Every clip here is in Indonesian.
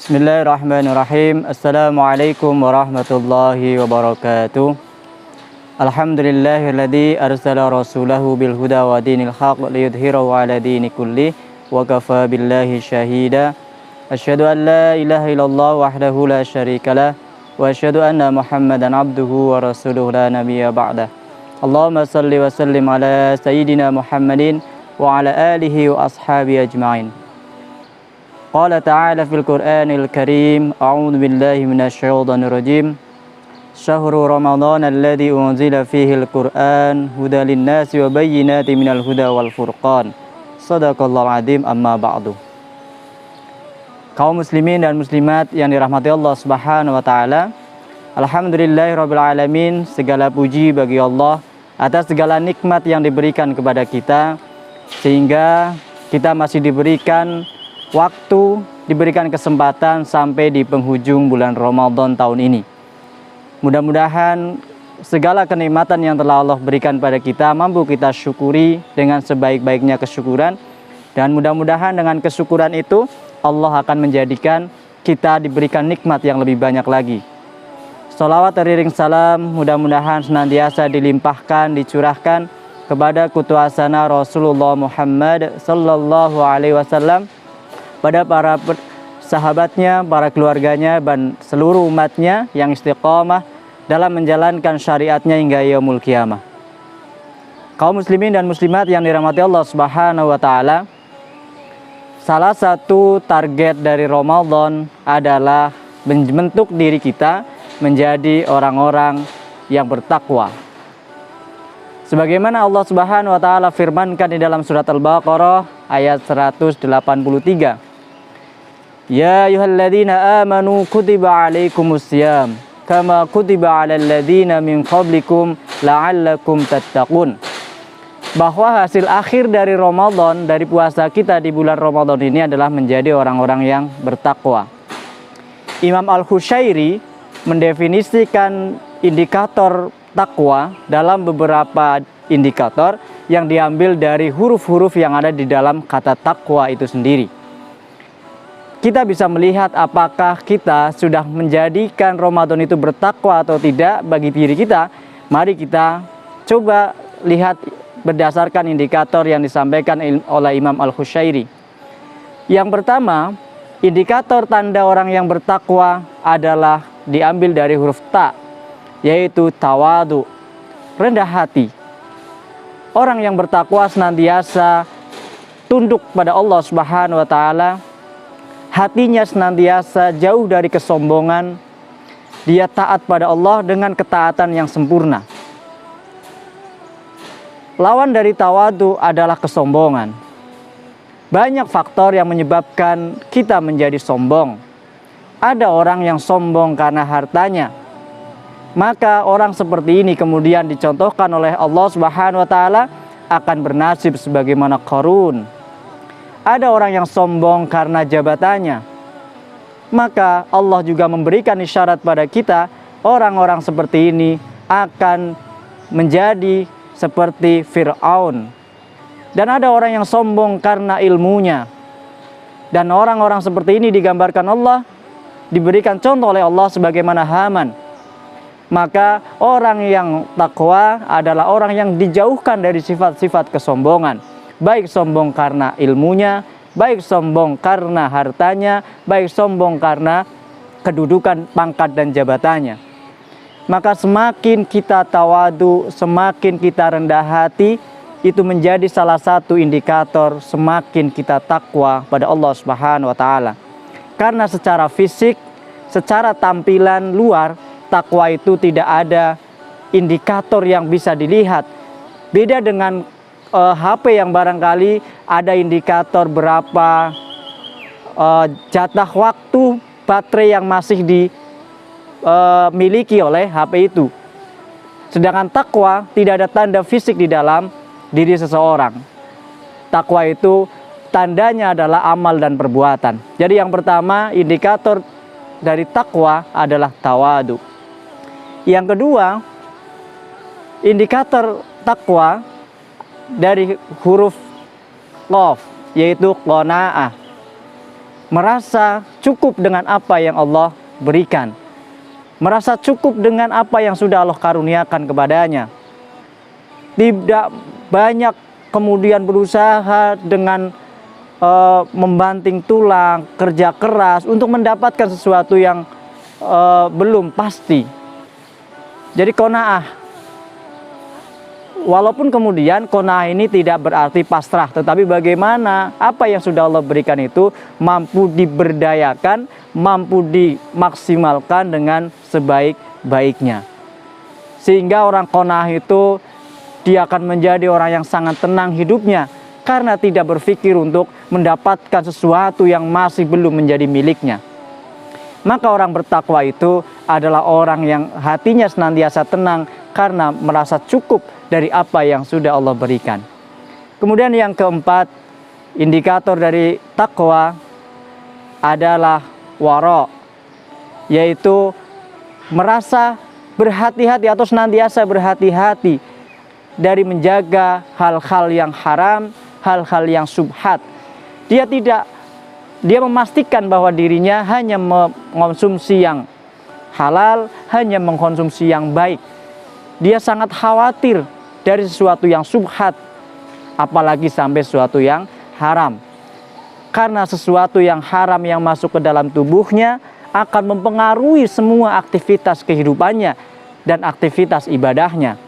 Bismillahirrahmanirrahim. Assalamualaikum warahmatullahi wabarakatuh. Alhamdulillahilladzi arsala rasulahu bil huda wa dinil haqq liyudhhirahu 'ala dini kulli wa kafa billahi syahida. Asyhadu an la ilaha illallah wahdahu la syarikalah wa asyhadu anna Muhammadan abduhu wa rasuluhu la nabiyya ba'dah. Allahumma salli wa sallim ala sayyidina Muhammadin wa ala alihi wa ashabihi ajma'in. Qala ta'ala fil Qur'anil Karim, a'udzu billahi minasyaitonir rajim. Syahrul Ramadan alladzi unzila fihil Qur'an hudan lin-nasi wa bayyinatin minal huda wal furqan. Shadaqallahul adzim, amma ba'du. Kaum muslimin dan muslimat yang dirahmati Allah Subhanahu wa taala, alhamdulillahirabbil alamin, segala puji bagi Allah atas segala nikmat yang diberikan kepada kita sehingga kita masih diberikan waktu, diberikan kesempatan sampai di penghujung bulan Ramadan tahun ini. Mudah-mudahan segala kenikmatan yang telah Allah berikan pada kita mampu kita syukuri dengan sebaik-baiknya kesyukuran, dan mudah-mudahan dengan kesyukuran itu Allah akan menjadikan kita diberikan nikmat yang lebih banyak lagi. Sholawat teriring salam mudah-mudahan senantiasa dilimpahkan, dicurahkan kepada kutuasana Rasulullah Muhammad sallallahu alaihi wasallam, pada para sahabatnya, para keluarganya, dan seluruh umatnya yang istiqamah dalam menjalankan syariatnya hingga yaumul qiyamah. Kaum muslimin dan muslimat yang dirahmati Allah Subhanahu wa taala, salah satu target dari Ramadan adalah membentuk diri kita menjadi orang-orang yang bertakwa. Sebagaimana Allah Subhanahu wa taala firmankan di dalam surat Al-Baqarah ayat 183. Ya ayyuhalladzina amanu kutiba alaikumusiyam kama kutiba alal ladzina min qablikum la'allakum tattaqun. Bahwa hasil akhir dari Ramadan, dari puasa kita di bulan Ramadan ini adalah menjadi orang-orang yang bertakwa. Imam Al-Husyairi mendefinisikan indikator takwa dalam beberapa indikator yang diambil dari huruf-huruf yang ada di dalam kata takwa itu sendiri. Kita bisa melihat apakah kita sudah menjadikan Ramadan itu bertakwa atau tidak bagi diri kita. Mari kita coba lihat berdasarkan indikator yang disampaikan oleh Imam Al-Husyairi. Yang pertama, indikator tanda orang yang bertakwa adalah diambil dari huruf ta, yaitu tawadu, rendah hati. Orang yang bertakwa senantiasa tunduk pada Allah Subhanahu wa taala. Hatinya senantiasa jauh dari kesombongan. Dia taat pada Allah dengan ketaatan yang sempurna. Lawan dari tawadu adalah kesombongan. Banyak faktor yang menyebabkan kita menjadi sombong. Ada orang yang sombong karena hartanya. Maka orang seperti ini kemudian dicontohkan oleh Allah Subhanahu wa taala akan bernasib sebagaimana Qarun. Ada orang yang sombong karena jabatannya. Maka Allah juga memberikan isyarat pada kita, orang-orang seperti ini akan menjadi seperti Fir'aun. Dan ada orang yang sombong karena ilmunya. Dan orang-orang seperti ini digambarkan Allah, diberikan contoh oleh Allah sebagaimana Haman. Maka orang yang takwa adalah orang yang dijauhkan dari sifat-sifat kesombongan. Baik sombong karena ilmunya, baik sombong karena hartanya, baik sombong karena kedudukan, pangkat, dan jabatannya. Maka semakin kita tawadu, semakin kita rendah hati, itu menjadi salah satu indikator semakin kita takwa pada Allah Subhanahu wa taala. Karena secara fisik, secara tampilan luar, takwa itu tidak ada indikator yang bisa dilihat. Beda dengan HP yang barangkali ada indikator berapa jatah waktu baterai yang masih dimiliki oleh HP itu. Sedangkan takwa tidak ada tanda fisik di dalam diri seseorang. Takwa itu tandanya adalah amal dan perbuatan. Jadi yang pertama, indikator dari takwa adalah tawadu. Yang kedua, indikator takwa dari huruf qaf, yaitu qanaah. merasa cukup dengan apa yang Allah berikan, merasa cukup dengan apa yang sudah Allah karuniakan kepadanya. Tidak banyak kemudian berusaha dengan membanting tulang, kerja keras untuk mendapatkan sesuatu yang belum pasti. Jadi qanaah. Walaupun kemudian qanaah ini tidak berarti pasrah, tetapi bagaimana apa yang sudah Allah berikan itu mampu diberdayakan, mampu dimaksimalkan dengan sebaik-baiknya. Sehingga orang qanaah itu dia akan menjadi orang yang sangat tenang hidupnya, karena tidak berpikir untuk mendapatkan sesuatu yang masih belum menjadi miliknya. Maka orang bertakwa itu adalah orang yang hatinya senantiasa tenang karena merasa cukup dari apa yang sudah Allah berikan. Kemudian yang keempat, indikator dari takwa adalah wara, yaitu merasa berhati-hati atau senantiasa berhati-hati dari menjaga hal-hal yang haram, hal-hal yang subhat. Dia memastikan bahwa dirinya hanya mengonsumsi yang halal, hanya mengkonsumsi yang baik. Dia sangat khawatir dari sesuatu yang subhat, apalagi sampai sesuatu yang haram. Karena sesuatu yang haram yang masuk ke dalam tubuhnya akan mempengaruhi semua aktivitas kehidupannya dan aktivitas ibadahnya.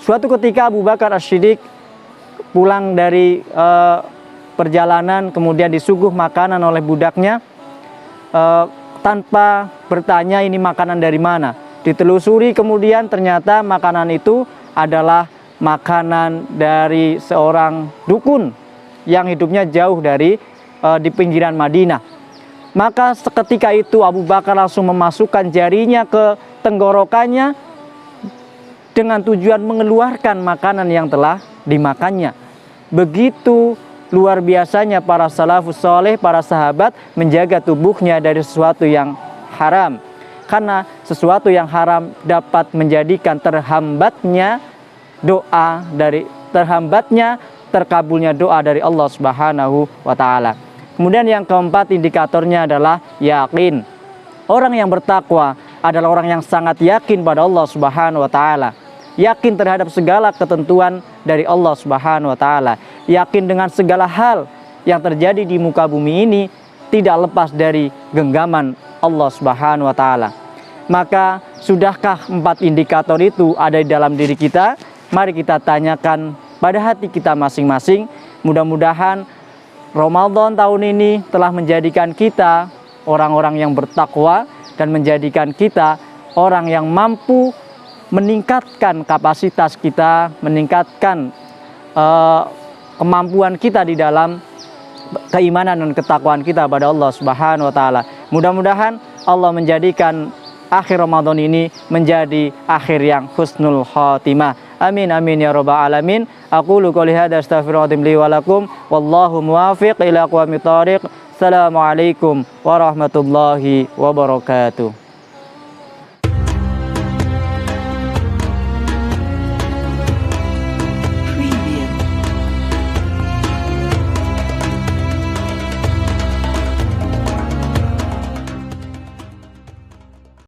Suatu ketika Abu Bakar As-Siddiq pulang dari perjalanan, kemudian disuguh makanan oleh budaknya, tanpa bertanya ini makanan dari mana. Ditelusuri kemudian ternyata makanan itu adalah makanan dari seorang dukun yang hidupnya jauh dari di pinggiran Madinah. Maka seketika itu Abu Bakar langsung memasukkan jarinya ke tenggorokannya dengan tujuan mengeluarkan makanan yang telah dimakannya. Begitu luar biasanya para salafus soleh, para sahabat menjaga tubuhnya dari sesuatu yang haram. Karena sesuatu yang haram dapat menjadikan terhambatnya terkabulnya doa dari Allah Subhanahu wa taala. Kemudian yang keempat indikatornya adalah yakin. Orang yang bertakwa adalah orang yang sangat yakin pada Allah Subhanahu wa taala. Yakin terhadap segala ketentuan dari Allah Subhanahu wa taala. Yakin dengan segala hal yang terjadi di muka bumi ini tidak lepas dari genggaman Allah Subhanahu wa taala. Maka sudahkah 4 indikator itu ada di dalam diri kita? Mari kita tanyakan pada hati kita masing-masing. Mudah-mudahan Ramadan tahun ini telah menjadikan kita orang-orang yang bertakwa dan menjadikan kita orang yang mampu meningkatkan kapasitas kita, meningkatkan kemampuan kita di dalam keimanan dan ketakwaan kita pada Allah Subhanahu wa taala. Mudah-mudahan Allah menjadikan akhir Ramadan ini menjadi akhir yang husnul khatimah. Amin amin ya rabbal alamin. Aqulu qouli hadza astaghfirullahaladzim li wa lakum wallahu muwaffiq ila aqwamit thoriq. Assalamualaikum warahmatullahi wabarakatuh.